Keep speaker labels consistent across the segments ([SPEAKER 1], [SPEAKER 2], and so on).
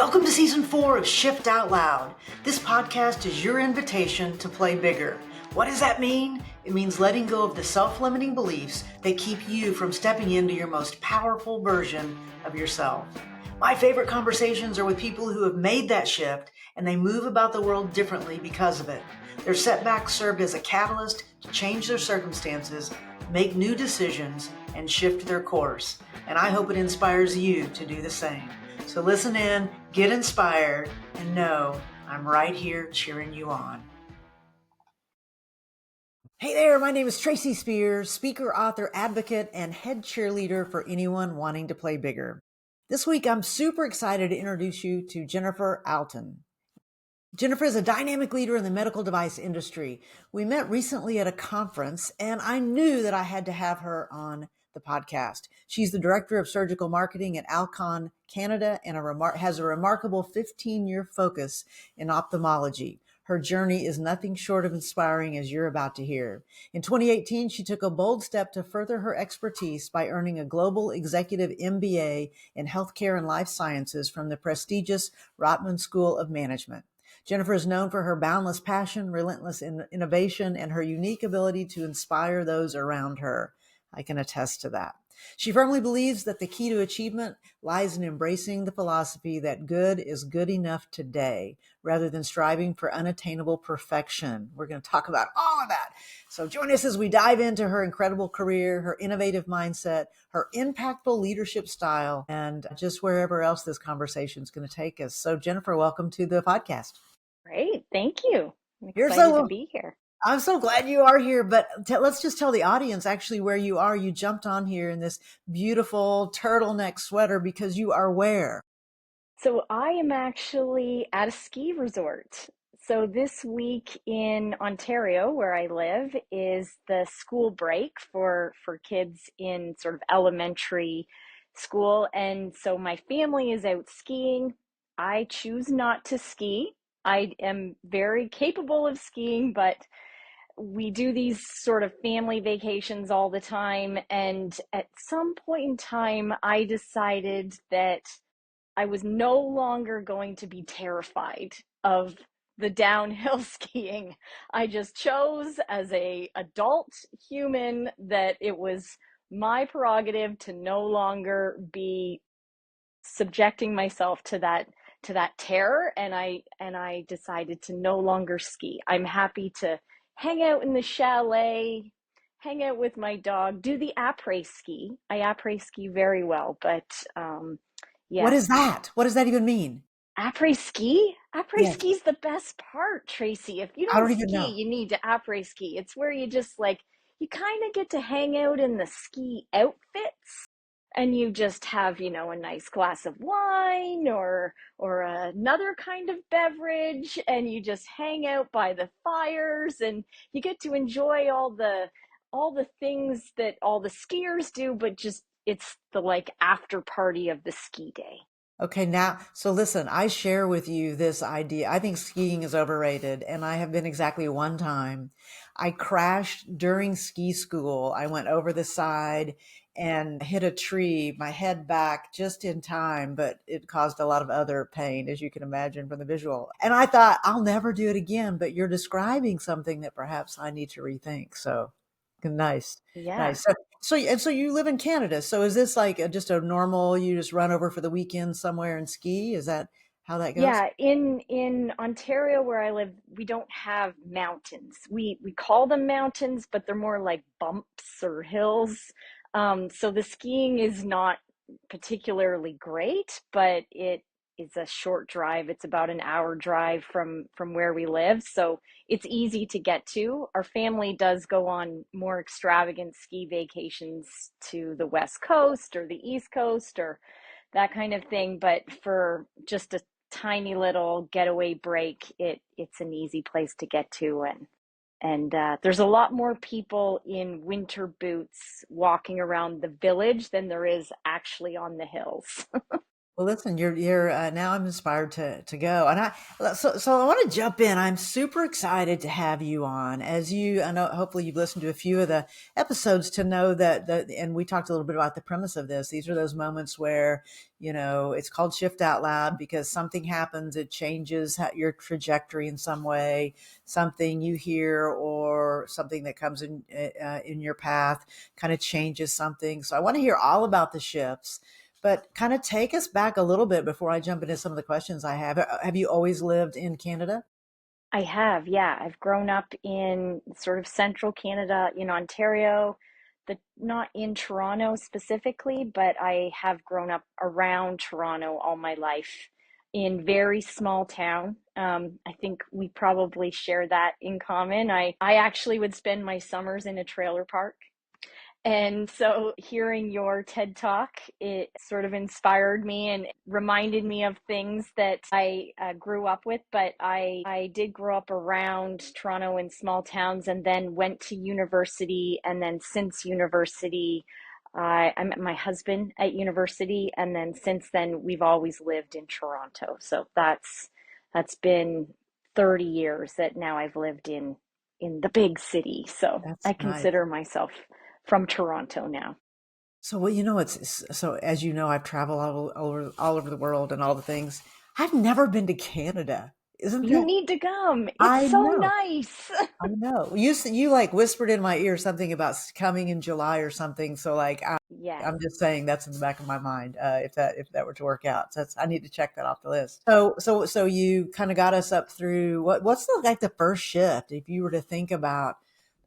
[SPEAKER 1] Welcome to Season 4 of Shift Out Loud. This podcast is your invitation to play bigger. What does that mean? It means letting go of the self-limiting beliefs that keep you from stepping into your most powerful version of yourself. My favorite conversations are with people who have made that shift and they move about the world differently because of it. Their setbacks served as a catalyst to change their circumstances, make new decisions, and shift their course. And I hope it inspires you to do the same. So listen in, get inspired, and know I'm right here cheering you on. Hey there, my name is Tracy Spears, speaker, author, advocate, and head cheerleader for anyone wanting to play bigger. This week, I'm super excited to introduce you to Jennifer Alton. Jennifer is a dynamic leader in the medical device industry. We met recently at a conference, and I knew that I had to have her on the podcast. She's the director of surgical marketing at Alcon Canada and has a remarkable 15-year focus in ophthalmology. Her journey is nothing short of inspiring, as you're about to hear. In 2018, she took a bold step to further her expertise by earning a global executive MBA in healthcare and life sciences from the prestigious Rotman School of Management. Jennifer is known for her boundless passion, relentless innovation, and her unique ability to inspire those around her. I can attest to that. She firmly believes that the key to achievement lies in embracing the philosophy that good is good enough today, rather than striving for unattainable perfection. We're going to talk about all of that. So join us as we dive into her incredible career, her innovative mindset, her impactful leadership style, and just wherever else this conversation is going to take us. So Jennifer, welcome to the podcast.
[SPEAKER 2] Great. Thank you. I'm excited to be here.
[SPEAKER 1] I'm so glad you are here, but let's just tell the audience actually where you are. You jumped on here in this beautiful turtleneck sweater because you are where?
[SPEAKER 2] So I am actually at a ski resort. So this week in Ontario, where I live, is the school break for kids in sort of elementary school. And so my family is out skiing. I choose not to ski. I am very capable of skiing, but we do these sort of family vacations all the time. And at some point in time, I decided that I was no longer going to be terrified of the downhill skiing. I just chose as a adult human that it was my prerogative to no longer be subjecting myself to that terror, and I decided to no longer ski. I'm happy to hang out in the chalet, hang out with my dog, do the après ski. I après ski very well, but yeah.
[SPEAKER 1] What is that? What does that even mean?
[SPEAKER 2] Après ski? Après
[SPEAKER 1] Yes.
[SPEAKER 2] ski is the best part, Tracy. If you
[SPEAKER 1] I
[SPEAKER 2] don't
[SPEAKER 1] don't even
[SPEAKER 2] ski,
[SPEAKER 1] know.
[SPEAKER 2] you need to après ski. It's where you just you kind of get to hang out in the ski outfits, and you just have, a nice glass of wine or another kind of beverage, and you just hang out by the fires, and you get to enjoy all the things that all the skiers do, but just it's the after party of the ski day.
[SPEAKER 1] Okay, now, so listen, I share with you this idea. I think skiing is overrated, and I have been exactly one time. I crashed during ski school. I went over the side and hit a tree, my head back just in time, but it caused a lot of other pain, as you can imagine from the visual. And I thought, I'll never do it again, but you're describing something that perhaps I need to rethink. So nice.
[SPEAKER 2] Yeah.
[SPEAKER 1] Nice. So you live in Canada. So is this like just a normal, you just run over for the weekend somewhere and ski? Is that how that goes?
[SPEAKER 2] Yeah, in Ontario where I live, we don't have mountains. We call them mountains, but they're more like bumps or hills. So the skiing is not particularly great, but it is a short drive. It's about an hour drive from where we live, so it's easy to get to. Our family does go on more extravagant ski vacations to the West Coast or the East Coast or that kind of thing, but for just a tiny little getaway break, it's an easy place to get to, and there's a lot more people in winter boots walking around the village than there is actually on the hills.
[SPEAKER 1] Well, listen, you're now I'm inspired to go, and I want to jump in. I'm super excited to have you on. As you, I know, hopefully you've listened to a few of the episodes to know and we talked a little bit about the premise of this. These are those moments where it's called shift out loud because something happens, it changes your trajectory in some way, something you hear or something that comes in your path kind of changes something. So I want to hear all about the shifts. But kind of take us back a little bit before I jump into some of the questions I have. Have you always lived in Canada?
[SPEAKER 2] I have, yeah. I've grown up in sort of central Canada, in Ontario, not in Toronto specifically, but I have grown up around Toronto all my life in very small town. I think we probably share that in common. I actually would spend my summers in a trailer park. And so hearing your TED Talk, it sort of inspired me and reminded me of things that I grew up with. But I did grow up around Toronto in small towns and then went to university. And then since university, I met my husband at university. And then since then, we've always lived in Toronto. So that's been 30 years that now I've lived in the big city. So
[SPEAKER 1] That's
[SPEAKER 2] I
[SPEAKER 1] nice.
[SPEAKER 2] consider myself from Toronto now.
[SPEAKER 1] So, well, so as you know, I've traveled all over the world and all the things. I've never been to Canada. Isn't
[SPEAKER 2] You
[SPEAKER 1] that?
[SPEAKER 2] need to come. It's
[SPEAKER 1] I
[SPEAKER 2] so
[SPEAKER 1] know.
[SPEAKER 2] nice.
[SPEAKER 1] I know. You like whispered in my ear something about coming in July or something. So like
[SPEAKER 2] Yes.
[SPEAKER 1] I'm just saying that's in the back of my mind. If that were to work out, so I need to check that off the list. So you kind of got us up through what's the first shift if you were to think about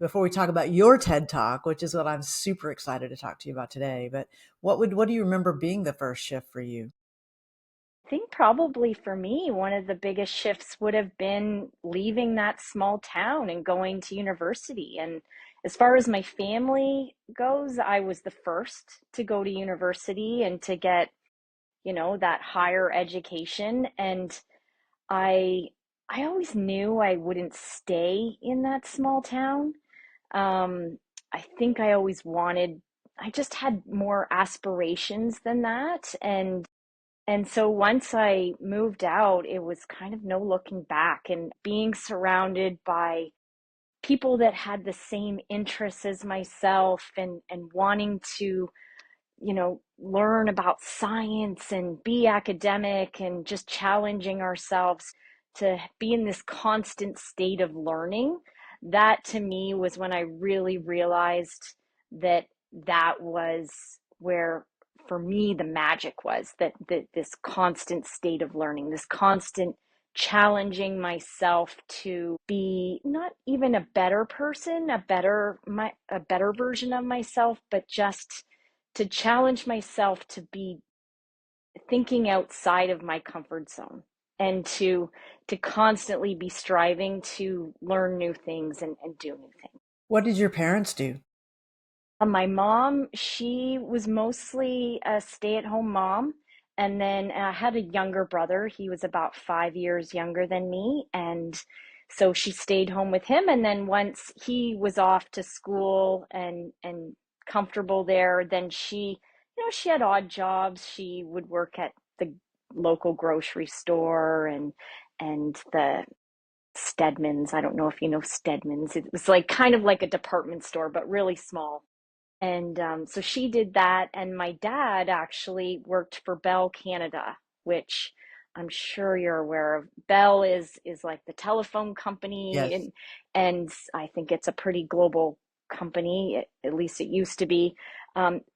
[SPEAKER 1] before we talk about your TED Talk, which is what I'm super excited to talk to you about today. But what do you remember being the first shift for you?
[SPEAKER 2] I think probably for me, one of the biggest shifts would have been leaving that small town and going to university. And as far as my family goes, I was the first to go to university and to get, that higher education. And I I always knew I wouldn't stay in that small town. Um, I think I always I just had more aspirations than that. And so once I moved out, it was kind of no looking back and being surrounded by people that had the same interests as myself and wanting to learn about science and be academic and just challenging ourselves to be in this constant state of learning. That to me was when I really realized that that was where, for me, the magic was that this constant state of learning, this constant challenging myself to be not even a better person, a better version of myself, but just to challenge myself to be thinking outside of my comfort zone and to constantly be striving to learn new things and do new things.
[SPEAKER 1] What did your parents do?
[SPEAKER 2] My mom, she was mostly a stay-at-home mom. And then I had a younger brother. He was about 5 years younger than me. And so she stayed home with him. And then once he was off to school and comfortable there, then she had odd jobs. She would work at the local grocery store and the Stedman's. I don't know if you know Stedman's. It was like kind of like a department store, but really small. And so she did that. And my dad actually worked for Bell Canada, which I'm sure you're aware of. Bell is like the telephone company,
[SPEAKER 1] Yes.
[SPEAKER 2] and I think it's a pretty global company. At least it used to be.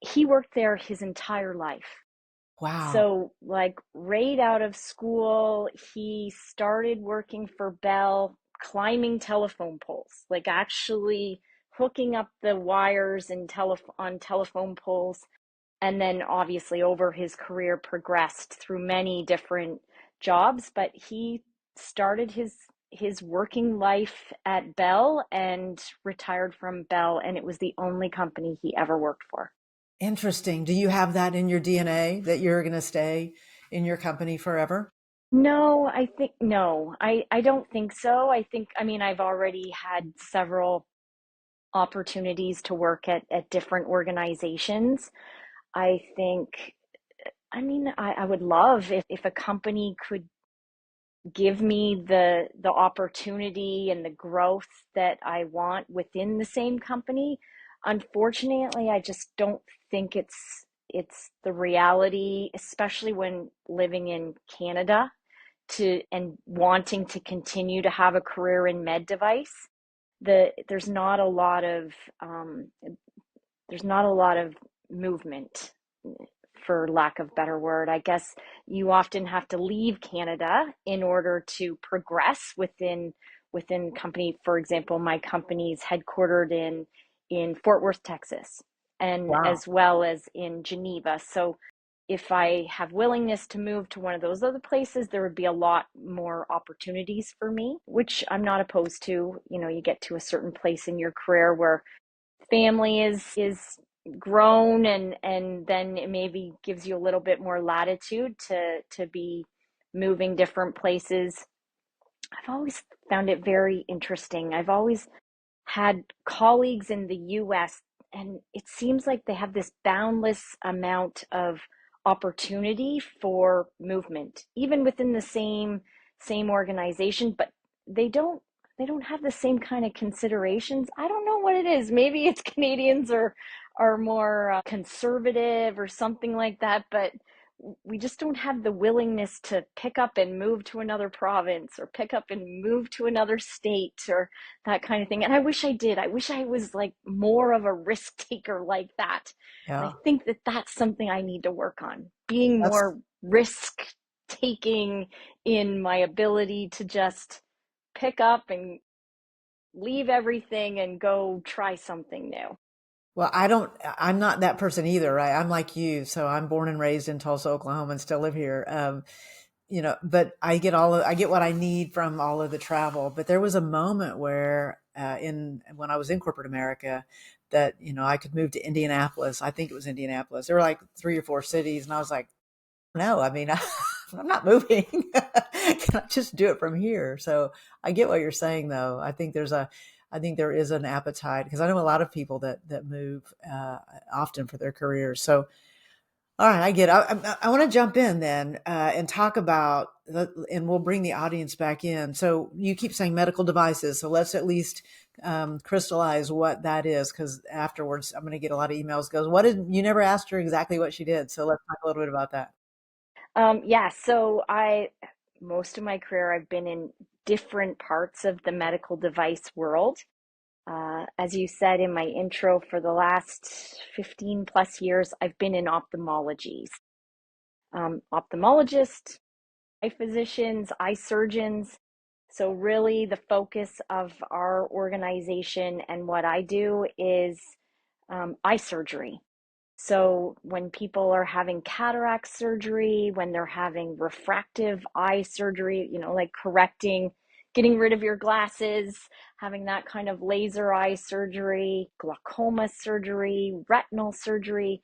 [SPEAKER 2] He worked there his entire life.
[SPEAKER 1] Wow.
[SPEAKER 2] So, like, right out of school, he started working for Bell, climbing telephone poles, like actually hooking up the wires on telephone poles. And then, obviously, over his career, progressed through many different jobs. But he started his working life at Bell and retired from Bell, and it was the only company he ever worked for.
[SPEAKER 1] Interesting. Do you have that in your DNA that you're going to stay in your company forever?
[SPEAKER 2] No, I don't think so. I mean, I've already had several opportunities to work at different organizations. I think I mean, I would love if a company could give me the opportunity and the growth that I want within the same company. Unfortunately, I just don't think it's the reality, especially when living in Canada to and wanting to continue to have a career in med device. There's not a lot of um, there's not a lot of movement, for lack of better word. I guess you often have to leave Canada in order to progress within company. For example, my company's headquartered in Fort Worth, Texas, and
[SPEAKER 1] Wow.
[SPEAKER 2] as well as in Geneva. So if I have willingness to move to one of those other places, there would be a lot more opportunities for me, which I'm not opposed to. You know, you get to a certain place in your career where family is grown, and then it maybe gives you a little bit more latitude to be moving different places. I've always found it very interesting. I've always had colleagues in the US, and it seems like they have this boundless amount of opportunity for movement, even within the same organization, but they don't they don't have the same kind of considerations. I don't know what it is. Maybe it's Canadians are more conservative or something like that, but we just don't have the willingness to pick up and move to another province or pick up and move to another state or that kind of thing. And I wish I did. I wish I was like more of a risk taker like that. And I
[SPEAKER 1] Yeah.
[SPEAKER 2] think that that's something I need to work on, being
[SPEAKER 1] That's
[SPEAKER 2] more risk taking in my ability to just pick up and leave everything and go try something new.
[SPEAKER 1] Well, I'm not that person either, right? I'm like you. So I'm born and raised in Tulsa, Oklahoma, and still live here. But I get what I need from all of the travel. But there was a moment where, when I was in corporate America, that, I could move to Indianapolis. I think it was Indianapolis. There were like 3 or 4 cities. And I was like, no, I mean, I'm not moving. Can I just do it from here? So I get what you're saying, though. I think there is an appetite because I know a lot of people that move often for their careers. So, all right, I get it. I want to jump in then and talk about, and we'll bring the audience back in. So you keep saying medical devices. So let's at least crystallize what that is, because afterwards I'm going to get a lot of emails. Goes, what did you never asked her exactly what she did? So let's talk a little bit about that.
[SPEAKER 2] Yeah, so most of my career, I've been in different parts of the medical device world. As you said in my intro, for the last 15 plus years, I've been in ophthalmology. Ophthalmologists, eye physicians, eye surgeons. So, really, the focus of our organization and what I do is eye surgery. So when people are having cataract surgery, when they're having refractive eye surgery, like correcting, getting rid of your glasses, having that kind of laser eye surgery, glaucoma surgery, retinal surgery,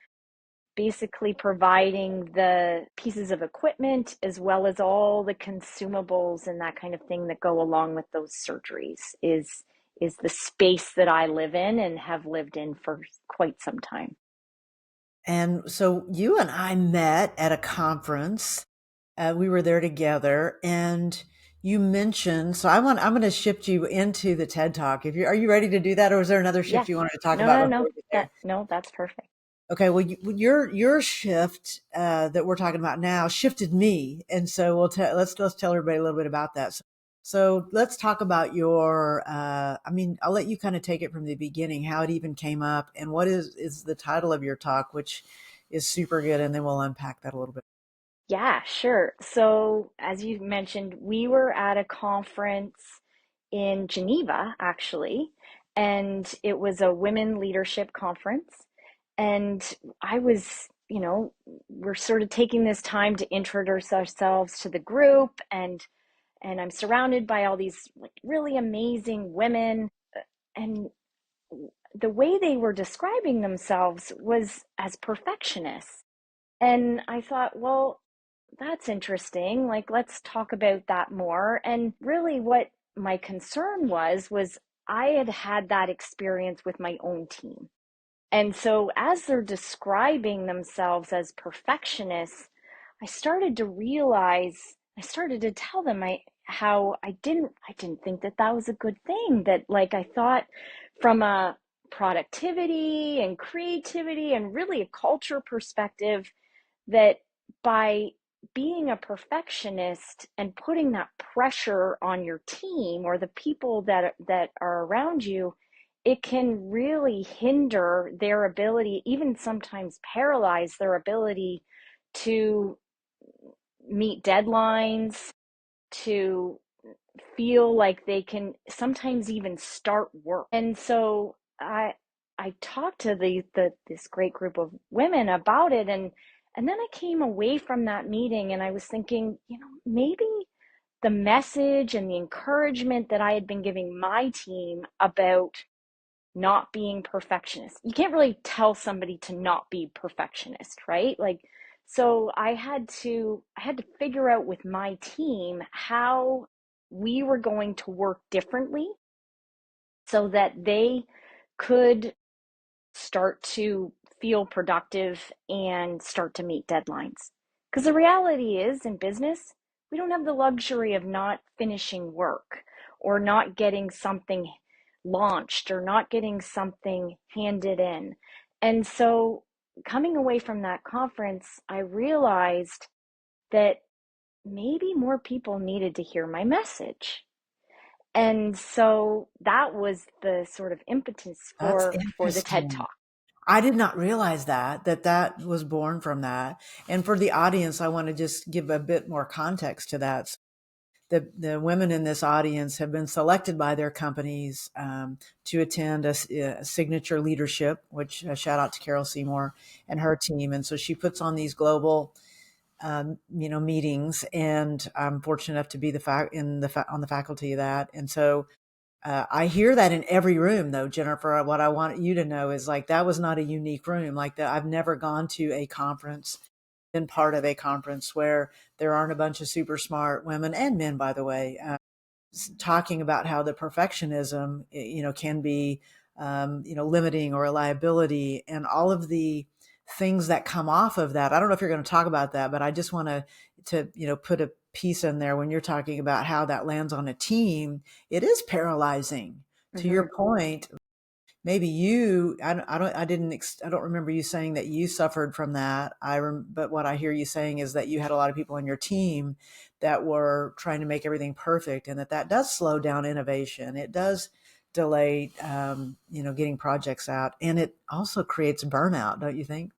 [SPEAKER 2] basically providing the pieces of equipment as well as all the consumables and that kind of thing that go along with those surgeries is the space that I live in and have lived in for quite some time.
[SPEAKER 1] And so you and I met at a conference. We were there together, and you mentioned. So I'm going to shift you into the TED Talk. If you are you ready to do that, or is there another shift
[SPEAKER 2] Yes.
[SPEAKER 1] you wanted to talk
[SPEAKER 2] No,
[SPEAKER 1] about
[SPEAKER 2] no,
[SPEAKER 1] before
[SPEAKER 2] no.
[SPEAKER 1] we get there?
[SPEAKER 2] No, that's perfect.
[SPEAKER 1] Okay. Well, your shift that we're talking about now shifted me, and so let's tell everybody a little bit about that. So let's talk about your. I mean, I'll let you kind of take it from the beginning, how it even came up, and what is the title of your talk, which is super good, and then we'll unpack that a little bit.
[SPEAKER 2] Yeah, sure. So, as you mentioned, we were at a conference in Geneva, actually, and it was a women leadership conference. And I was, we're sort of taking this time to introduce ourselves to the group, and I'm surrounded by all these like really amazing women, and the way they were describing themselves was as perfectionists. And I thought, well, that's interesting. Like, let's talk about that more. And really, what my concern was I had had that experience with my own team. And so, as they're describing themselves as perfectionists, I started to realize, I started to tell them how I didn't think that that was a good thing. That like I thought from a productivity and creativity and really a culture perspective that by being a perfectionist and putting that pressure on your team or the people that are around you, it can really hinder their ability, even sometimes paralyze their ability to meet deadlines, to feel like they can sometimes even start work. And so I talked to this great group of women about it, and then I came away from that meeting and I was thinking, maybe the message and the encouragement that I had been giving my team about not being perfectionist. You can't really tell somebody to not be perfectionist, right? Like, so I had to figure out with my team how we were going to work differently so that they could start to feel productive and start to meet deadlines. Because the reality is, in business, we don't have the luxury of not finishing work or not getting something launched or not getting something handed in. And so, coming away from that conference, I realized that maybe more people needed to hear my message. And so that was the sort of impetus
[SPEAKER 1] That's
[SPEAKER 2] for the TED
[SPEAKER 1] interesting.
[SPEAKER 2] Talk.
[SPEAKER 1] I did not realize that was born from that. And for the audience, I want to just give a bit more context to that. The women in this audience have been selected by their companies to attend a signature leadership, which shout out to Carol Seymour and her team. And so she puts on these global, meetings, and I'm fortunate enough to be on the faculty of that. And so I hear that in every room, though, Jennifer. What I want you to know is like that was not a unique room. Like that, I've never gone to a conference, been part of a conference where there aren't a bunch of super smart women and men, by the way, talking about how the perfectionism, can be, limiting or a liability, and all of the things that come off of that. I don't know if you're going to talk about that, but I just want to put a piece in there when you're talking about how that lands on a team. It is paralyzing. To
[SPEAKER 2] Mm-hmm.
[SPEAKER 1] your point, maybe you I don't remember you saying that you suffered from that. But what I hear you saying is that you had a lot of people on your team that were trying to make everything perfect, and that does slow down innovation. It does delay getting projects out, and it also creates burnout, don't you think?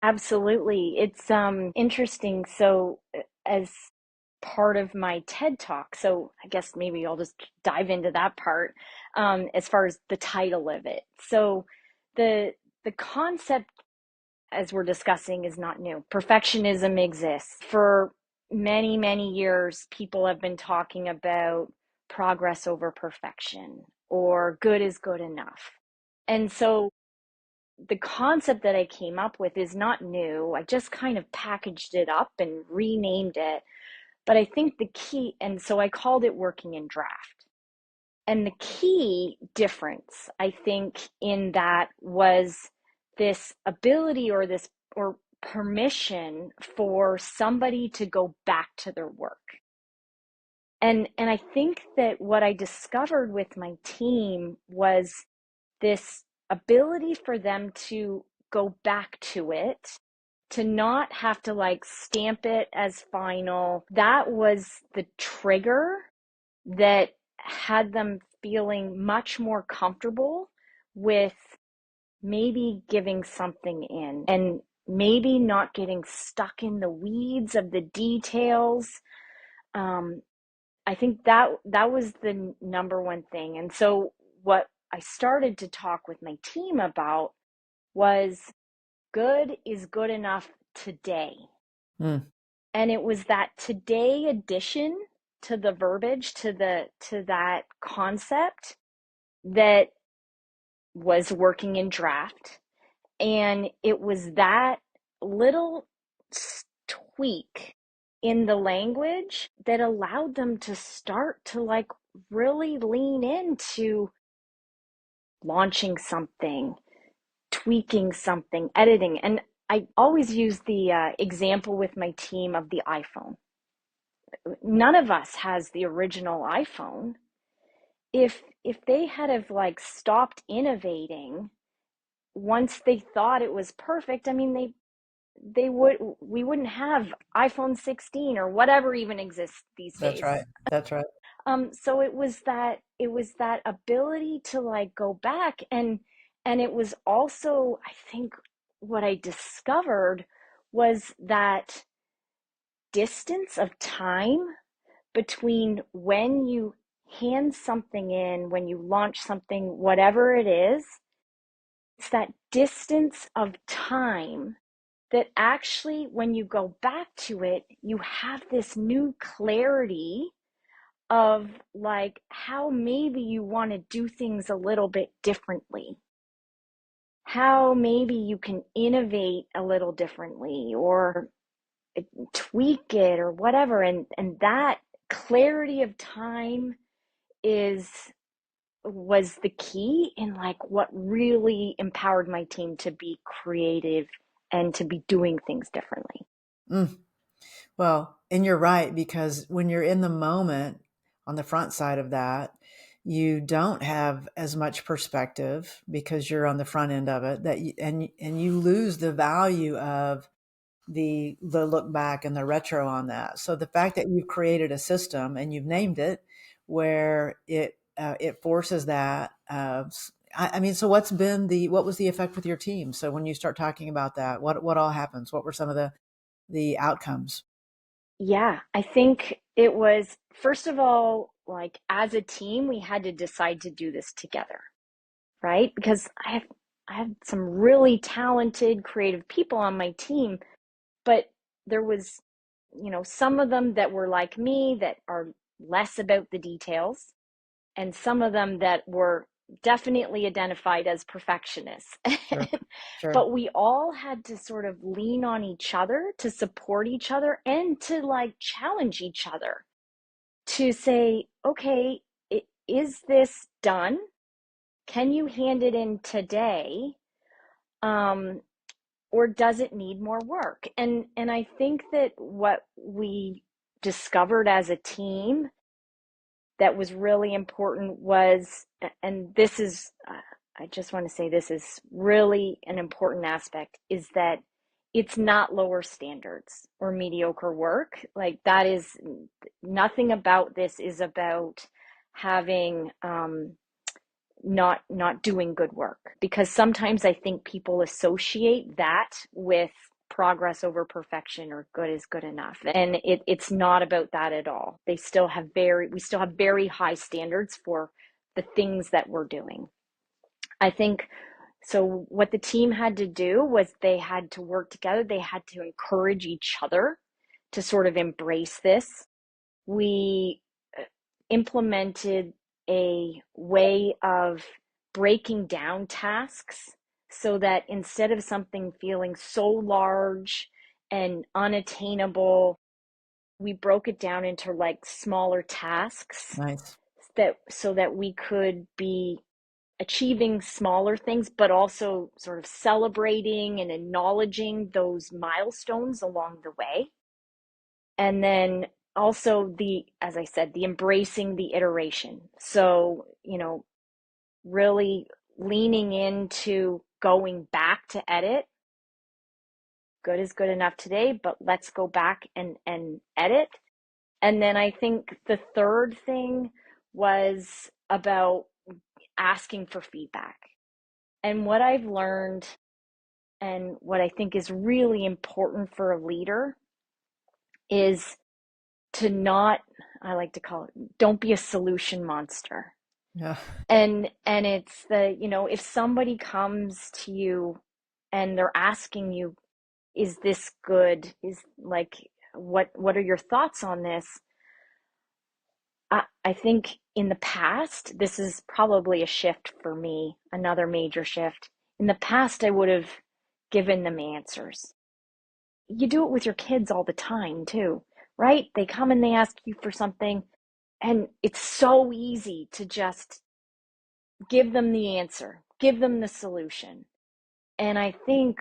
[SPEAKER 2] Absolutely. It's interesting. So as part of my TED Talk, so I guess maybe I'll just dive into that part as far as the title of it. So the the concept as we're discussing is not new. Perfectionism exists. For many, many years, people have been talking about progress over perfection or good is good enough. And so the concept that I came up with is not new. I just kind of packaged it up and renamed it. But I think the key, and so I called it working in draft. And the key difference, I think, in that was this ability or permission for somebody to go back to their work. And I think that what I discovered with my team was this ability for them to go back to it, to not have to like stamp it as final. That was the trigger that had them feeling much more comfortable with maybe giving something in and maybe not getting stuck in the weeds of the details. Um, I think that was the number one thing. And so what I started to talk with my team about was good is good enough today.
[SPEAKER 1] Mm.
[SPEAKER 2] And it was that today addition to the verbiage to that concept that was working in draft. And it was that little tweak in the language that allowed them to start to like really lean into launching something, tweaking something, editing. And I always use the example with my team of the iPhone. None of us has the original iPhone. If they had have like stopped innovating once they thought it was perfect, I mean they would we wouldn't have iPhone 16 or whatever even exists these
[SPEAKER 1] That's
[SPEAKER 2] days.
[SPEAKER 1] right. That's right.
[SPEAKER 2] So it was that ability to like go back, and it was also, I think, what I discovered was that distance of time between when you hand something in, when you launch something, whatever it is, it's that distance of time that actually, when you go back to it, you have this new clarity of like how maybe you want to do things a little bit differently, how maybe you can innovate a little differently or tweak it or whatever. And that clarity of time is was the key in like what really empowered my team to be creative and to be doing things differently.
[SPEAKER 1] Mm. Well, and you're right, because when you're in the moment on the front side of that, you don't have as much perspective because you're on the front end of it, and you lose the value of the look back and the retro on that. So the fact that you've created a system and you've named it where it forces that. I mean, so what was the effect with your team? So when you start talking about that, what all happens? What were some of the outcomes?
[SPEAKER 2] Yeah, I think it was, first of all, like as a team, we had to decide to do this together, right? Because I have some really talented, creative people on my team, but there was, some of them that were like me that are less about the details, and some of them that were definitely identified as perfectionists.
[SPEAKER 1] Sure, sure.
[SPEAKER 2] But we all had to sort of lean on each other to support each other and to like challenge each other to say, okay, is this done? Can you hand it in today? Um, or does it need more work? And I think that what we discovered as a team that was really important was, and this is, I just want to say this is really an important aspect, is that it's not lower standards or mediocre work. Like that is, nothing about this is about having not doing good work, because sometimes I think people associate that with progress over perfection or good is good enough, and it's not about that at all. We still have very high standards for the things that we're doing. I think so what the team had to do was they had to work together, they had to encourage each other to sort of embrace this. We implemented a way of breaking down tasks so that instead of something feeling so large and unattainable, we broke it down into like smaller tasks,
[SPEAKER 1] Nice.
[SPEAKER 2] that so that we could be achieving smaller things but also sort of celebrating and acknowledging those milestones along the way. And then also, the as I said, the embracing the iteration. So, really leaning into going back to edit. Good is good enough today, but let's go back and edit. And then I think the third thing was about asking for feedback. And what I've learned, and what I think is really important for a leader, is to not, I like to call it, don't be a solution monster.
[SPEAKER 1] Yeah.
[SPEAKER 2] And it's if somebody comes to you and they're asking you, is this good? Is like, what are your thoughts on this? I think in the past, this is probably a shift for me, another major shift. In the past, I would have given them answers. You do it with your kids all the time too, right? They come and they ask you for something, and it's so easy to just give them the answer, give them the solution. And I think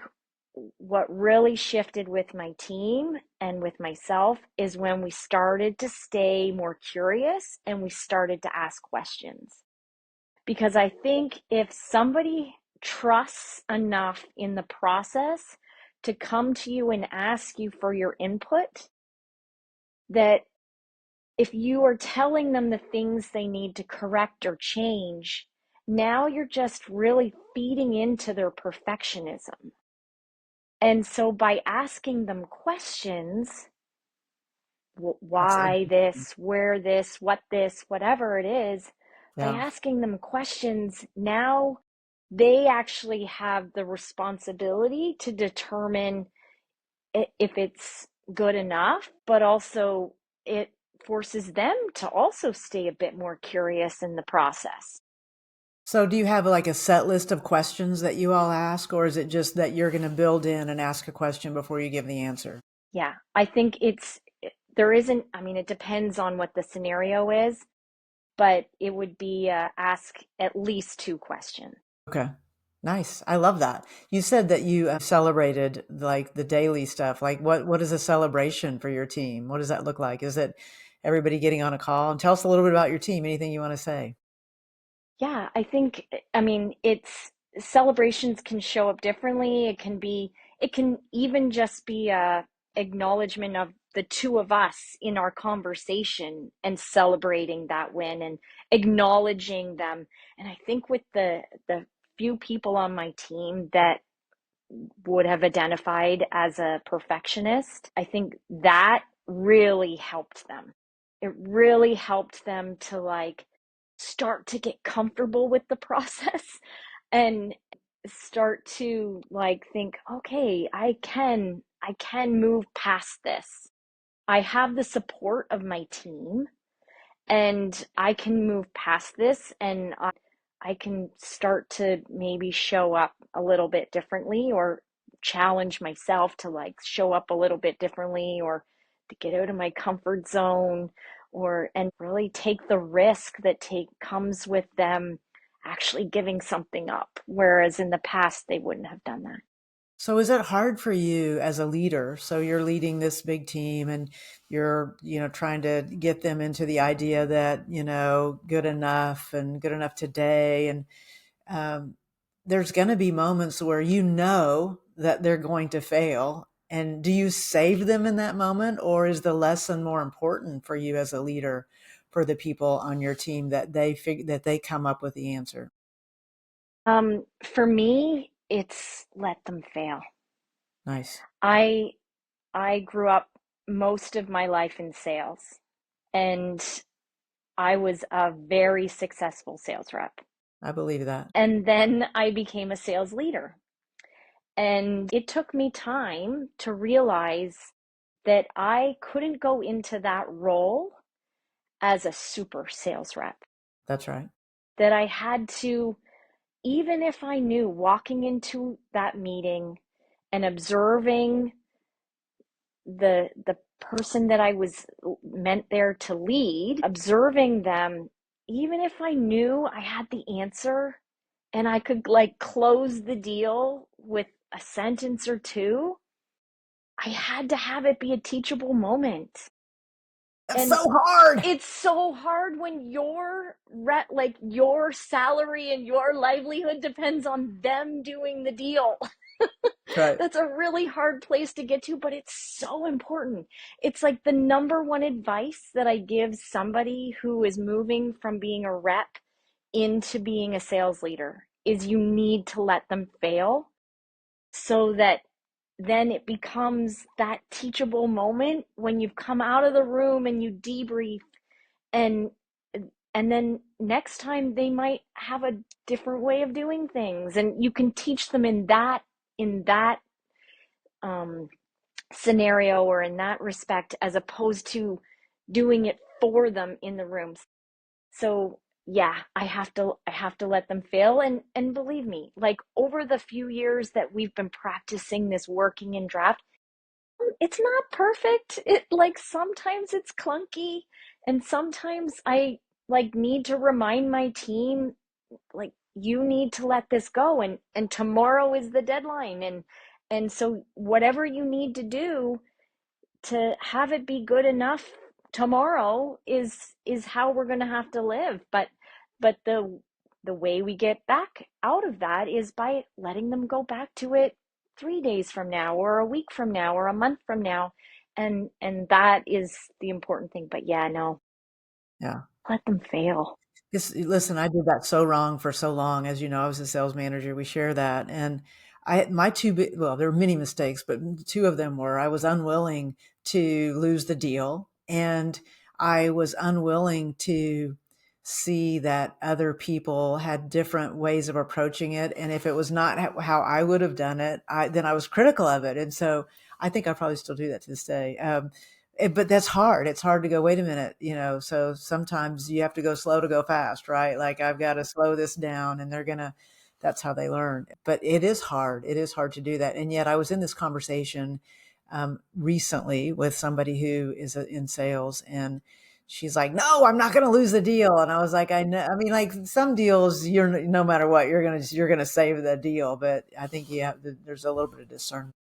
[SPEAKER 2] what really shifted with my team and with myself is when we started to stay more curious and we started to ask questions. Because I think if somebody trusts enough in the process to come to you and ask you for your input, that if you are telling them the things they need to correct or change, now you're just really feeding into their perfectionism. And so by asking them questions,
[SPEAKER 1] That's
[SPEAKER 2] why
[SPEAKER 1] interesting.
[SPEAKER 2] this, where this, whatever it is, by
[SPEAKER 1] Yeah.
[SPEAKER 2] asking them questions, now they actually have the responsibility to determine if it's good enough, but also it forces them to also stay a bit more curious in the process.
[SPEAKER 1] So do you have like a set list of questions that you all ask, or is it just that you're going to build in and ask a question before you give the answer?
[SPEAKER 2] Yeah, I think there isn't, I mean, it depends on what the scenario is, but it would be ask at least two questions.
[SPEAKER 1] Okay. Nice. I love that. You said that you celebrated like the daily stuff. Like what is a celebration for your team? What does that look like? Is it everybody getting on a call? And tell us a little bit about your team. Anything you want to say?
[SPEAKER 2] Yeah, I think, I mean, it's celebrations can show up differently. It can even just be a acknowledgement of the two of us in our conversation and celebrating that win and acknowledging them. And I think with the few people on my team that would have identified as a perfectionist, I think that really helped them. It really helped them to like start to get comfortable with the process and start to like think, okay, I can move past this. I have the support of my team and I can move past this and I can start to maybe show up a little bit differently or challenge myself to like show up a little bit differently or to get out of my comfort zone or and really take the risk that take comes with them actually giving something up, whereas in the past they wouldn't have done that.
[SPEAKER 1] So is it hard for you as a leader? So you're leading this big team and you're, trying to get them into the idea that, good enough and good enough today. And um, there's going to be moments where you know that they're going to fail. And do you save them in that moment, or is the lesson more important for you as a leader for the people on your team that that they come up with the answer?
[SPEAKER 2] For me, it's let them fail.
[SPEAKER 1] Nice.
[SPEAKER 2] I I grew up most of my life in sales, and I was a very successful sales rep.
[SPEAKER 1] I believe that.
[SPEAKER 2] And then I became a sales leader. And it took me time to realize that I couldn't go into that role as a super sales rep.
[SPEAKER 1] That's right.
[SPEAKER 2] That I had to, even if I knew walking into that meeting and observing the person that I was meant there to lead, observing them, even if I knew I had the answer and I could like close the deal with a sentence or two, I had to have it be a teachable moment.
[SPEAKER 1] That's
[SPEAKER 2] And
[SPEAKER 1] so hard.
[SPEAKER 2] it's so hard when like your salary and your livelihood depends on them doing the deal.
[SPEAKER 1] That's right.
[SPEAKER 2] That's a really hard place to get to, but it's so important. It's like the number one advice that I give somebody who is moving from being a rep into being a sales leader is you need to let them fail so that then it becomes that teachable moment when you've come out of the room and you debrief and and then next time they might have a different way of doing things and you can teach them in that um, scenario or in that respect as opposed to doing it for them in the rooms. So yeah, I have to let them fail and believe me, like over the few years that we've been practicing this working in draft, it's not perfect. It like sometimes it's clunky and sometimes I like need to remind my team like you need to let this go and tomorrow is the deadline And so whatever you need to do to have it be good enough tomorrow is how we're going to have to live. But the way we get back out of that is by letting them go back to it 3 days from now, or a week from now, or a month from now. And that is the important thing. But yeah, no,
[SPEAKER 1] Yeah.
[SPEAKER 2] let them fail.
[SPEAKER 1] Listen, I did that so wrong for so long. As you know, I was a sales manager. We share that. And my well, there were many mistakes, but two of them were I was unwilling to lose the deal. And I was unwilling to see that other people had different ways of approaching it. And if it was not how I would have done it, then I was critical of it. And so I think I probably still do that to this day. But that's hard. It's hard to go, wait a minute, so sometimes you have to go slow to go fast, right? Like I've got to slow this down and that's how they learn. But it is hard. It is hard to do that. And yet I was in this conversation recently with somebody who is in sales, and she's like, no, I'm not going to lose the deal. And I was like, I know, I mean, like some deals, no matter what, you're going to save the deal. But I think there's a little bit of discernment.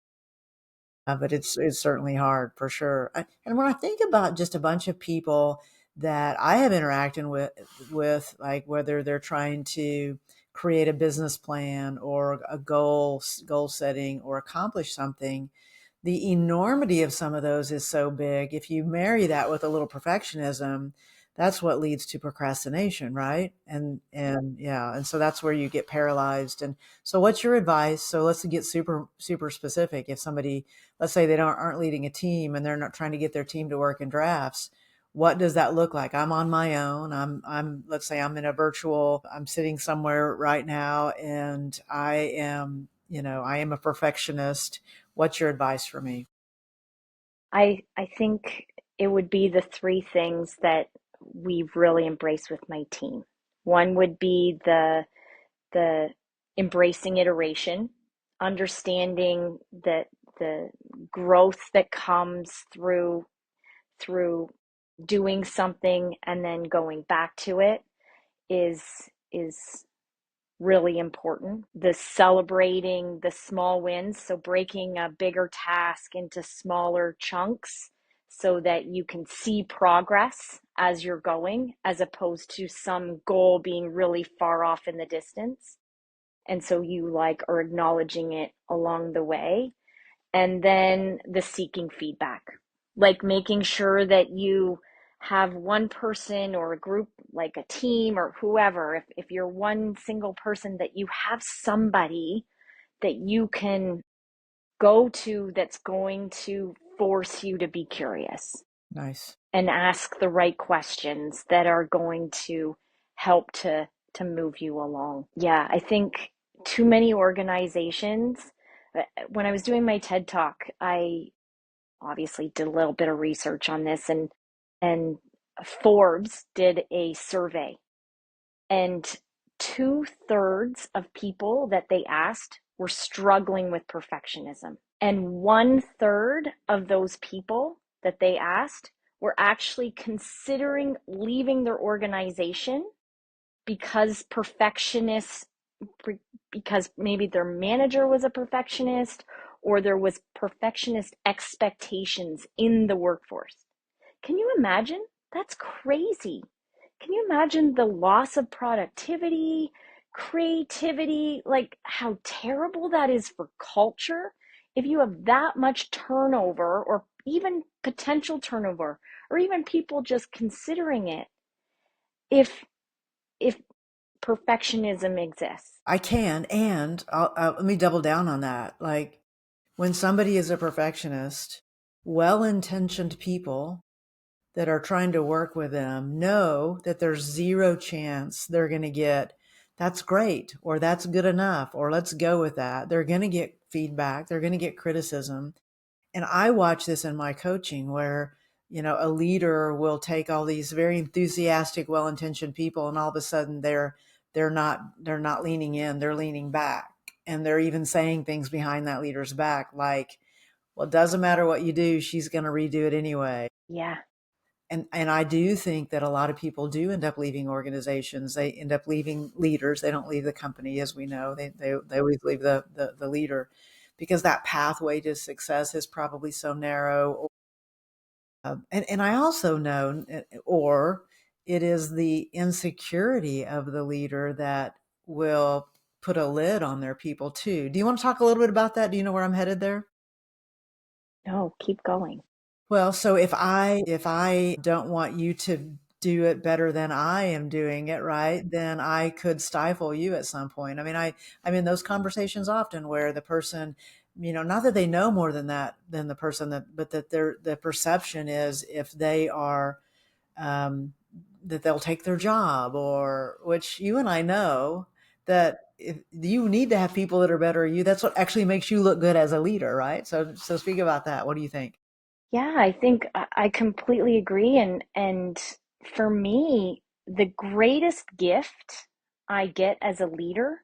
[SPEAKER 1] But it's certainly hard for sure. And when I think about just a bunch of people that I have interacted with like whether they're trying to create a business plan or a goal setting or accomplish something, the enormity of some of those is so big. If you marry that with a little perfectionism, that's what leads to procrastination, right? And yeah, and so that's where you get paralyzed. And so what's your advice? So let's get super specific. If somebody, let's say they aren't leading a team and they're not trying to get their team to work in drafts, what does that look like? I'm on my own. Let's say I'm sitting somewhere right now and I am a perfectionist. What's your advice for me?
[SPEAKER 2] I think it would be the three things that we've really embraced with my team. One would be the embracing iteration, understanding that the growth that comes through doing something and then going back to it is is really important. The celebrating the small wins, so breaking a bigger task into smaller chunks so that you can see progress as you're going, as opposed to some goal being really far off in the distance. And so you like are acknowledging it along the way. And then the seeking feedback, like making sure that you have one person or a group, like a team or whoever, if you're one single person, that you have somebody that you can go to that's going to force you to be curious
[SPEAKER 1] Nice.
[SPEAKER 2] and ask the right questions that are going to help to move you along. Yeah, I think too many organizations, when I was doing my TED talk, I obviously did a little bit of research on this, and Forbes did a survey, and 2/3 of people that they asked were struggling with perfectionism. And 1/3 of those people that they asked were actually considering leaving their organization because perfectionists, because maybe their manager was a perfectionist or there was perfectionist expectations in the workforce. Can you imagine? That's crazy. Can you imagine the loss of productivity, creativity, like how terrible that is for culture? If you have that much turnover, or even potential turnover, or even people just considering it, if if perfectionism exists.
[SPEAKER 1] I can, and let me double down on that. Like when somebody is a perfectionist, well-intentioned people that are trying to work with them know that there's zero chance they're going to get, that's great, or that's good enough, or let's go with that. They're going to get feedback, they're going to get criticism. And I watch this in my coaching where, a leader will take all these very enthusiastic, well-intentioned people, and all of a sudden they're not leaning in, they're leaning back. And they're even saying things behind that leader's back, like, well, it doesn't matter what you do, she's going to redo it anyway.
[SPEAKER 2] Yeah.
[SPEAKER 1] And I do think that a lot of people do end up leaving organizations. They end up leaving leaders. They don't leave the company, as we know. They always leave the leader. because that pathway to success is probably so narrow. And I also know, or it is the insecurity of the leader that will put a lid on their people too. Do you want to talk a little bit about that? Do you know where I'm headed there?
[SPEAKER 2] No, keep going.
[SPEAKER 1] Well, so if I don't want you to do it better than I am doing it, right, then I could stifle you at some point. I mean, I'm in those conversations often where the person, not that they know more than that than the person that, but that the perception is if they are, um, that they'll take their job, or which you and I know that if you need to have people that are better at you, that's what actually makes you look good as a leader, right? So speak about that. What do you think?
[SPEAKER 2] Yeah, I think I completely agree. And for me, the greatest gift I get as a leader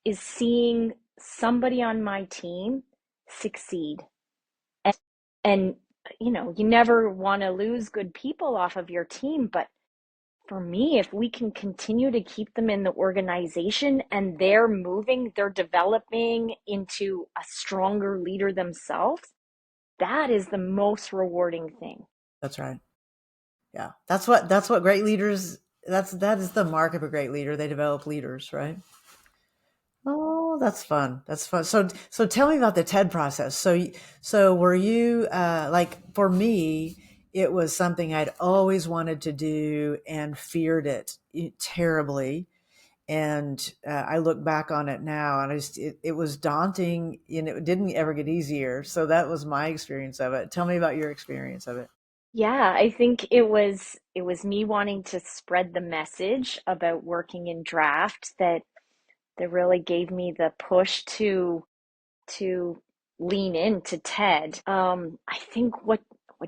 [SPEAKER 2] is seeing somebody on my team succeed. And you never want to lose good people off of your team, but for me, if we can continue to keep them in the organization and they're moving, they're developing into a stronger leader themselves, that is the most rewarding thing.
[SPEAKER 1] That's right. Yeah. That's what great leaders, that is the mark of a great leader. They develop leaders, right? Oh, that's fun. That's fun. So tell me about the TED process. So were you, like for me, it was something I'd always wanted to do and feared it terribly. And I look back on it now, and it was daunting, and it didn't ever get easier. So that was my experience of it. Tell me about your experience of it.
[SPEAKER 2] Yeah, I think it was me wanting to spread the message about working in draft that really gave me the push to lean into TED. I think what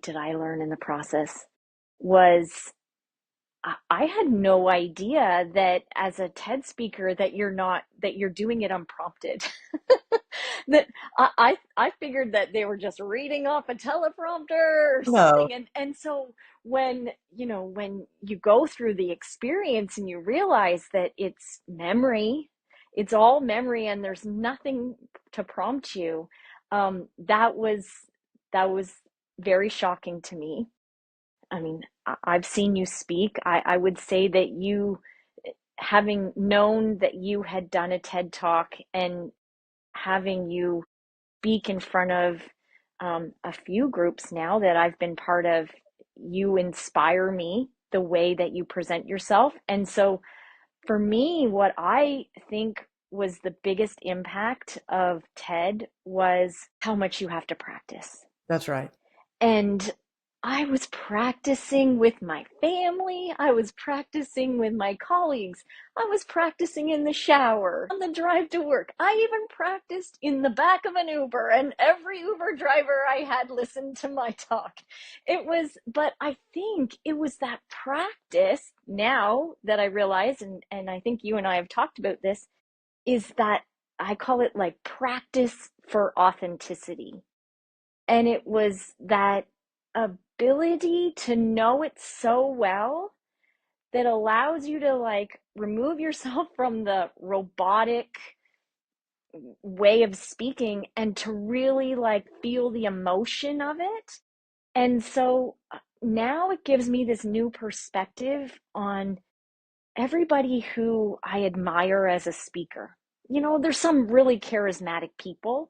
[SPEAKER 2] did I learn in the process was I had no idea that as a TED speaker that you're doing it unprompted. That I figured that they were just reading off a teleprompter or
[SPEAKER 1] No,
[SPEAKER 2] something, and so when you go through the experience and you realize that it's memory, it's all memory, and there's nothing to prompt you. That was very shocking to me. I mean, I've seen you speak. I would say that having known that you had done a TED Talk and having you speak in front of a few groups now that I've been part of, you inspire me the way that you present yourself. And so for me, what I think was the biggest impact of TED was how much you have to practice.
[SPEAKER 1] that's right.
[SPEAKER 2] And I was practicing with my family. I was practicing with my colleagues. I was practicing in the shower, on the drive to work. I even practiced in the back of an Uber, and every Uber driver I had listened to my talk. But I think it was that practice now that I realize, and I think you and I have talked about this, is that I call it like practice for authenticity. And it was that ability to know it so well that allows you to like remove yourself from the robotic way of speaking and to really like feel the emotion of it. And so now it gives me this new perspective on everybody who I admire as a speaker. There's some really charismatic people,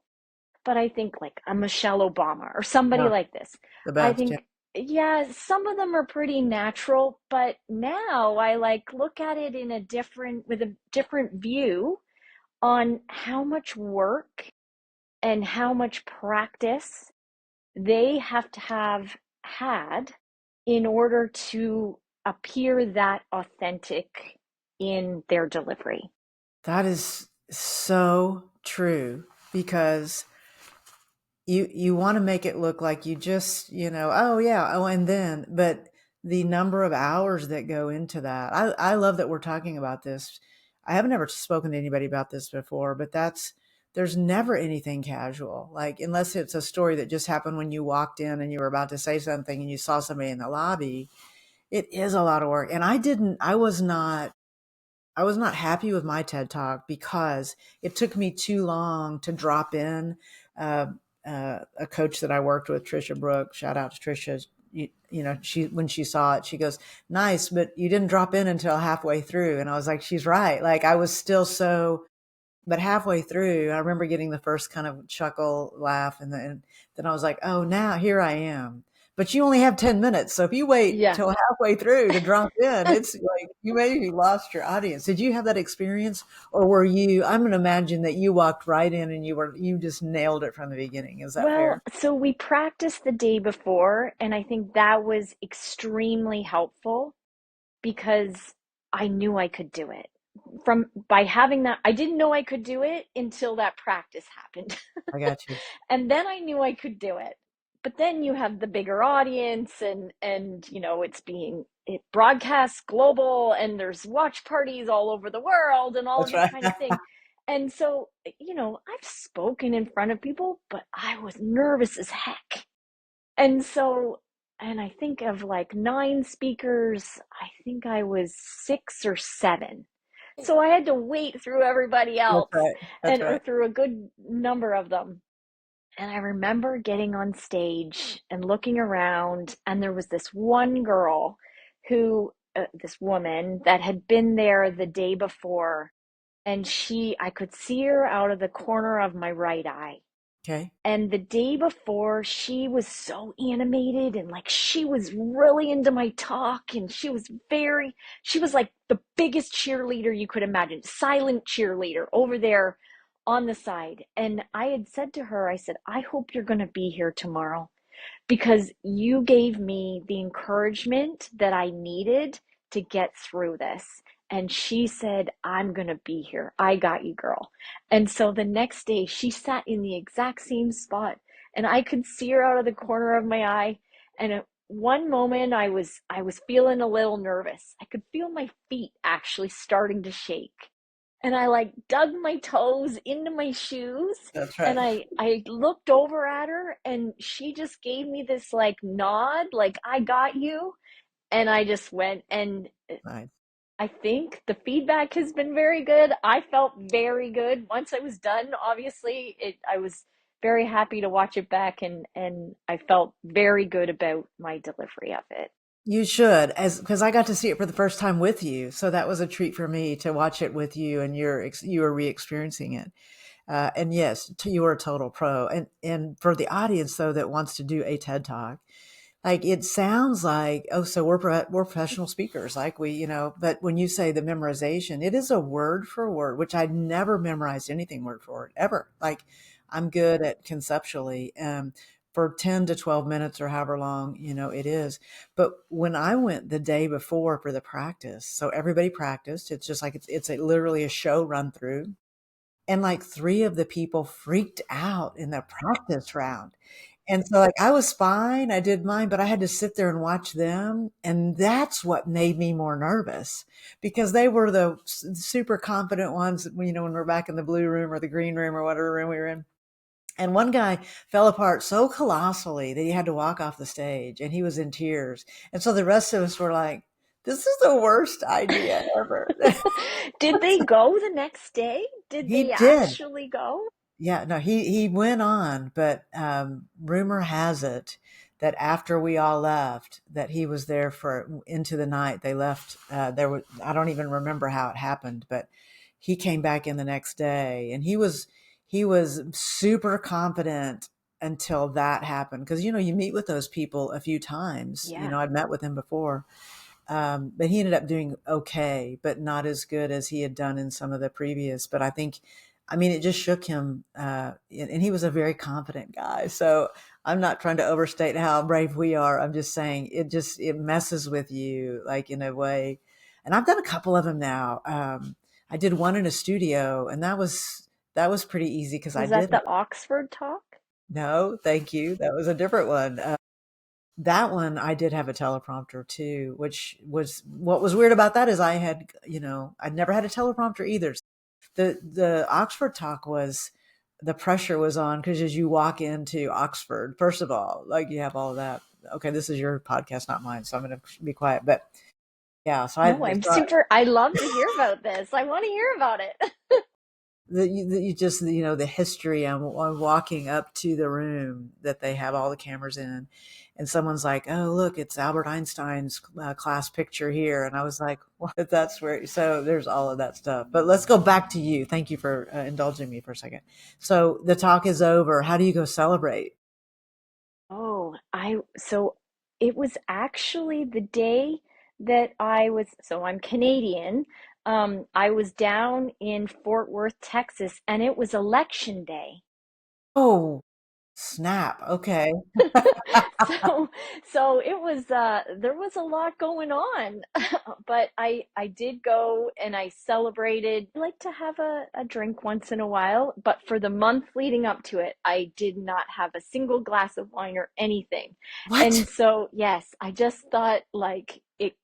[SPEAKER 2] but I think like a Michelle Obama or somebody
[SPEAKER 1] Yeah,
[SPEAKER 2] like this.
[SPEAKER 1] the
[SPEAKER 2] I
[SPEAKER 1] best. Yeah.
[SPEAKER 2] think, yeah, some of them are pretty natural, but now I like look at it with a different view on how much work and how much practice they have to have had in order to appear that authentic in their delivery.
[SPEAKER 1] That is so true, because you want to make it look like you just, oh yeah, oh, and then, but the number of hours that go into that. I love that we're talking about this. I haven't ever spoken to anybody about this before, but there's never anything casual. Like, unless it's a story that just happened when you walked in and you were about to say something and you saw somebody in the lobby. It is a lot of work. And I was not happy with my TED Talk because it took me too long to drop in. uh, a coach that I worked with, Trisha Brooke. Shout out to Trisha. She when she saw it, she goes, "Nice, but you didn't drop in until halfway through." And I was like, "She's right." Like I was still so, but halfway through, I remember getting the first kind of chuckle, laugh, and then I was like, "Oh, now here I am." But you only have 10 minutes, so if you wait
[SPEAKER 2] Yeah.
[SPEAKER 1] till halfway through to drop in, it's like you maybe lost your audience. Did you have that experience, or were you? I'm going to imagine that you walked right in and you just nailed it from the beginning. Is that
[SPEAKER 2] Well,
[SPEAKER 1] fair?
[SPEAKER 2] so we practiced the day before, and I think that was extremely helpful because I knew I could do it. From by having that, I didn't know I could do it until that practice happened.
[SPEAKER 1] I got you.
[SPEAKER 2] And then I knew I could do it. But then you have the bigger audience, and it's being it broadcasts global, and there's watch parties all over the world and all of
[SPEAKER 1] That's
[SPEAKER 2] this
[SPEAKER 1] right.
[SPEAKER 2] kind of thing. And so, I've spoken in front of people, but I was nervous as heck. And so, and I think of like nine speakers, I think I was six or seven. So I had to wait through everybody
[SPEAKER 1] That's
[SPEAKER 2] else,
[SPEAKER 1] right. That's
[SPEAKER 2] and or
[SPEAKER 1] right.
[SPEAKER 2] through a good number of them. And I remember getting on stage and looking around, and there was this one girl this woman that had been there the day before, and I could see her out of the corner of my right eye.
[SPEAKER 1] Okay.
[SPEAKER 2] And the day before, she was so animated and like she was really into my talk, and she was like the biggest cheerleader you could imagine, silent cheerleader over there on the side. And I had said to her, I said, I hope you're going to be here tomorrow because you gave me the encouragement that I needed to get through this. And she said, I'm going to be here. I got you, girl. And so the next day, she sat in the exact same spot, and I could see her out of the corner of my eye. And at one moment, I was feeling a little nervous. I could feel my feet actually starting to shake, and I like dug my toes into my shoes,
[SPEAKER 1] That's
[SPEAKER 2] and
[SPEAKER 1] right.
[SPEAKER 2] I looked over at her, and she just gave me this like nod, like I got you. And I just went, and
[SPEAKER 1] Nice.
[SPEAKER 2] I think the feedback has been very good. I felt very good once I was done. Obviously, I was very happy to watch it back, and I felt very good about my delivery of it.
[SPEAKER 1] You should, as because I got to see it for the first time with you, so that was a treat for me to watch it with you, and you were re-experiencing it. And yes, you were a total pro. And for the audience though that wants to do a TED Talk, like it sounds like, oh, so we're professional speakers, like but when you say the memorization, it is a word for word, which I never memorized anything word for word ever. Like I'm good at conceptually, for 10 to 12 minutes or however long, it is. But when I went the day before for the practice, so everybody practiced, it's just like literally a show run through. And like three of the people freaked out in the practice round. And so, like, I was fine, I did mine, but I had to sit there and watch them, and that's what made me more nervous because they were the super confident ones, when we're back in the blue room or the green room or whatever room we were in. And one guy fell apart so colossally that he had to walk off the stage, and he was in tears. And so the rest of us were like, "This is the worst idea ever."
[SPEAKER 2] Did they go the next day? Did
[SPEAKER 1] He
[SPEAKER 2] they
[SPEAKER 1] did.
[SPEAKER 2] actually go?
[SPEAKER 1] Yeah, no, he went on, but rumor has it that after we all left, that he was there for into the night. They left. I don't even remember how it happened, but he came back in the next day, and he was super confident until that happened because you meet with those people a few times.
[SPEAKER 2] Yeah.
[SPEAKER 1] I'd met with him before, but he ended up doing okay, but not as good as he had done in some of the previous. But I mean, it just shook him. And he was a very confident guy. So I'm not trying to overstate how brave we are. I'm just saying it messes with you like in a way. And I've done a couple of them now. I did one in a studio, and that was pretty easy because I
[SPEAKER 2] Was that
[SPEAKER 1] didn't.
[SPEAKER 2] the Oxford talk?
[SPEAKER 1] No, thank you. That was a different one. That one I did have a teleprompter too, which was what was weird about that is I'd never had a teleprompter either. The Oxford talk was the pressure was on because as you walk into Oxford, first of all, like you have all of that. Okay, this is your podcast, not mine, so I'm going to be quiet. But yeah, so I
[SPEAKER 2] No, I'm
[SPEAKER 1] so
[SPEAKER 2] super. I love to hear about this. I want to hear about it.
[SPEAKER 1] you just, the history on walking up to the room that they have all the cameras in, and someone's like, "Oh, look, it's Albert Einstein's class picture here," and I was like, "What?" That's where. So there's all of that stuff. But let's go back to you. Thank you for indulging me for a second. So the talk is over. How do you go celebrate?
[SPEAKER 2] Oh, so it was actually the day that so I'm Canadian. I was down in Fort Worth, Texas, and it was election day.
[SPEAKER 1] Oh, snap. Okay.
[SPEAKER 2] So so it was there was a lot going on. But I did go and I celebrated. I like to have a drink once in a while, but for the month leading up to it, I did not have a single glass of wine or anything.
[SPEAKER 1] What?
[SPEAKER 2] And so yes, I just thought like it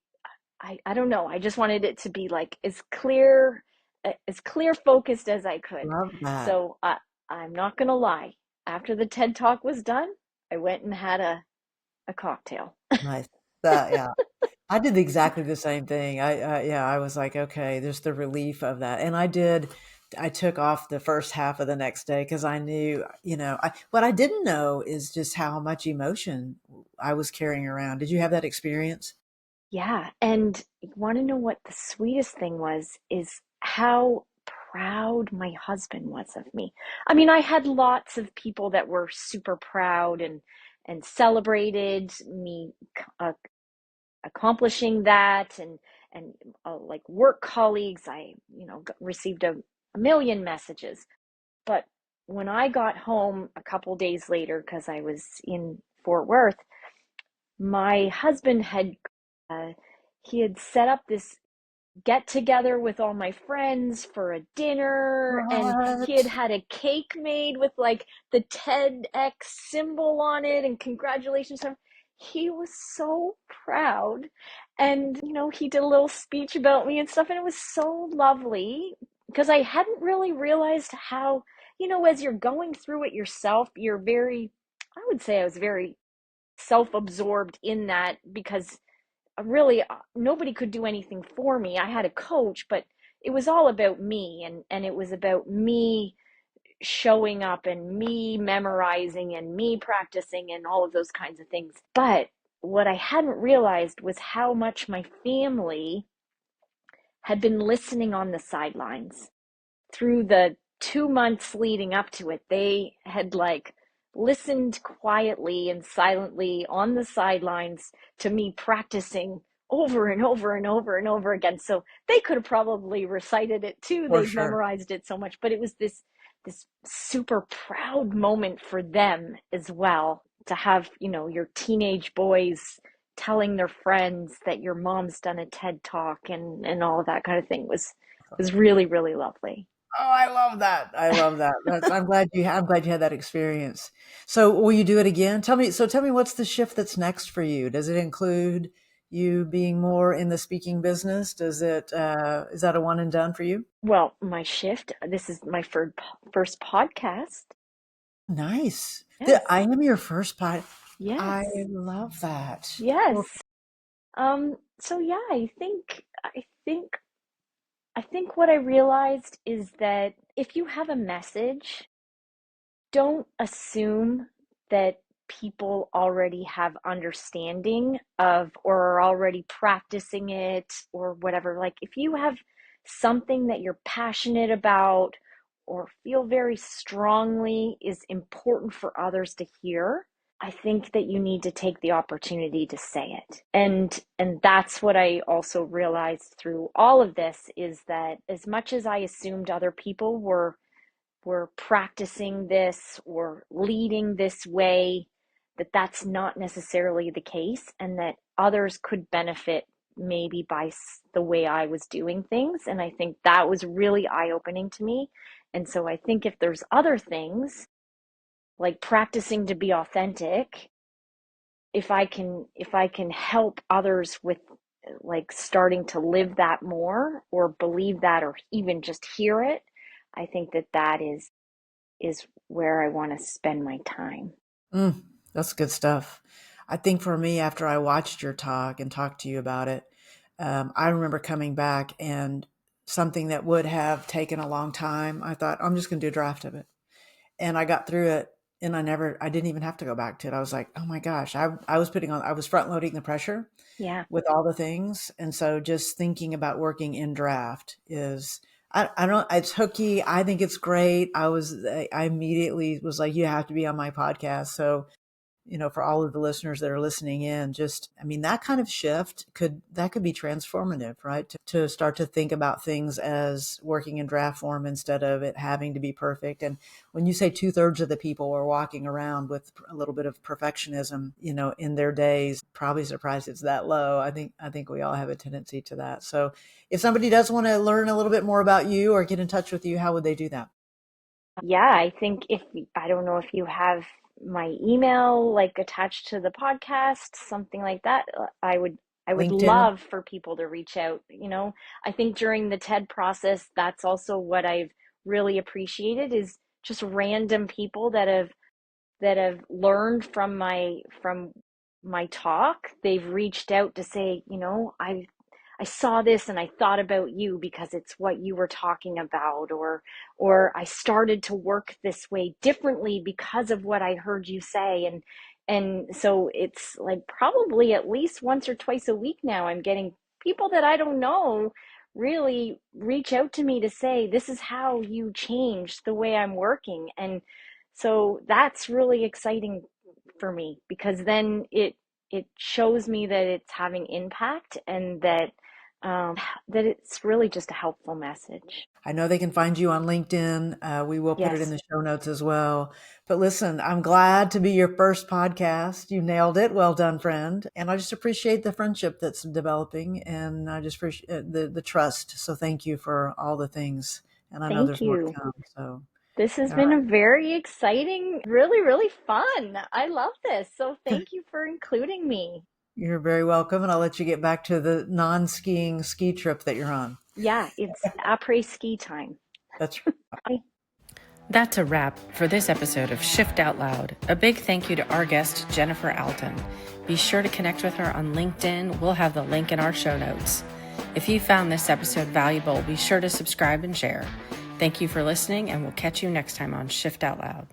[SPEAKER 2] I don't know, I just wanted it to be like as clear focused as I could.
[SPEAKER 1] Love that.
[SPEAKER 2] So I'm not gonna lie. After the TED Talk was done, I went and had a cocktail.
[SPEAKER 1] Nice. Yeah. I did exactly the same thing. Yeah, I was like, okay, there's the relief of that. And I took off the first half of the next day because I knew, what I didn't know is just how much emotion I was carrying around. Did you have that experience?
[SPEAKER 2] Yeah, and you want to know what the sweetest thing was is how proud my husband was of me. I mean, I had lots of people that were super proud and celebrated me uh, accomplishing that and like work colleagues, I received a million messages. But when I got home a couple days later, because I was in Fort Worth, my husband uh, had set up this get together with all my friends for a dinner, and he
[SPEAKER 1] What?
[SPEAKER 2] had a cake made with like the TEDx symbol on it and congratulations to him. He was so proud, and he did a little speech about me and stuff, and it was so lovely because I hadn't really realized how, as you're going through it yourself, you're very, I would say I was very self-absorbed in that because really nobody could do anything for me. I had a coach, but it was all about me, and it was about me showing up and me memorizing and me practicing and all of those kinds of things. But what I hadn't realized was how much my family had been listening on the sidelines through the 2 months leading up to it. They had like listened quietly and silently on the sidelines to me practicing over and over and over and over again. So they could have probably recited it too.
[SPEAKER 1] For
[SPEAKER 2] They'd
[SPEAKER 1] sure.
[SPEAKER 2] memorized it so much, but it was this super proud moment for them as well to have, your teenage boys telling their friends that your mom's done a TED talk and all of that kind of thing was really, really lovely.
[SPEAKER 1] Oh, I love that. I love that. I'm glad you had that experience. So will you do it again? Tell me what's the shift that's next for you? Does it include you being more in the speaking business? Is that a one and done for you?
[SPEAKER 2] Well, my shift, this is my first podcast.
[SPEAKER 1] Nice.
[SPEAKER 2] Yes.
[SPEAKER 1] I am your first pod. I
[SPEAKER 2] Yes.
[SPEAKER 1] love that. Well,
[SPEAKER 2] Yes. So yeah, I think what I realized is that if you have a message, don't assume that people already have understanding of or are already practicing it or whatever. Like if you have something that you're passionate about or feel very strongly is important for others to hear, I think that you need to take the opportunity to say it. And that's what I also realized through all of this is that as much as I assumed other people were practicing this or leading this way, that's not necessarily the case, and that others could benefit maybe by the way I was doing things. And I think that was really eye opening to me. And so I think if there's other things like practicing to be authentic, if I can help others with like starting to live that more or believe that or even just hear it, I think that is where I want to spend my time.
[SPEAKER 1] mm, that's good stuff. I think for me, after I watched your talk and talked to you about it, I remember coming back and something that would have taken a long time, I thought, I'm just going to do a draft of it. And I got through it, and I didn't even have to go back to it. I was like, oh my gosh, I was front loading the pressure
[SPEAKER 2] Yeah.
[SPEAKER 1] with all the things. And so just thinking about working in draft is, I don't, it's hooky. I think it's great. I immediately was like, you have to be on my podcast. So, for all of the listeners that are listening in, that kind of shift could be transformative, right? To start to think about things as working in draft form instead of it having to be perfect. And when you say 2/3 of the people are walking around with a little bit of perfectionism, in their days, probably surprised it's that low. I think we all have a tendency to that. So if somebody does want to learn a little bit more about you or get in touch with you, how would they do that?
[SPEAKER 2] Yeah, I think I don't know if you have my email like attached to the podcast, something like that. I would
[SPEAKER 1] LinkedIn?
[SPEAKER 2] love for people to reach out. I think during the TED process, that's also what I've really appreciated is just random people that have learned from my talk. They've reached out to say, I saw this and I thought about you because it's what you were talking about, or I started to work this way differently because of what I heard you say. And so it's like probably at least once or twice a week now I'm getting people that I don't know really reach out to me to say, this is how you changed the way I'm working. And so that's really exciting for me because then it shows me that it's having impact and that it's really just a helpful message.
[SPEAKER 1] I know they can find you on LinkedIn. We will put it in
[SPEAKER 2] Yes,
[SPEAKER 1] the show notes as well. But listen, I'm glad to be your first podcast. You nailed it. Well done, friend. And I just appreciate the friendship that's developing, and I just appreciate the trust. So thank you for all the things. And I know
[SPEAKER 2] thank
[SPEAKER 1] there's more to
[SPEAKER 2] you.
[SPEAKER 1] come. So,
[SPEAKER 2] This has
[SPEAKER 1] all
[SPEAKER 2] been a very exciting, really, really fun. I love this. So
[SPEAKER 1] right.
[SPEAKER 2] thank you for including me.
[SPEAKER 1] You're very welcome. And I'll let you get back to the non-skiing ski trip that you're on.
[SPEAKER 2] Yeah, it's après ski time.
[SPEAKER 1] That's
[SPEAKER 2] Bye.
[SPEAKER 3] That's a wrap for this episode of Shift Out Loud. A big thank you to our guest, Jennifer Alton. Be sure to connect with her on LinkedIn. We'll have the link in our show notes. If you found this episode valuable, be sure to subscribe and share. Thank you for listening, and we'll catch you next time on Shift Out Loud.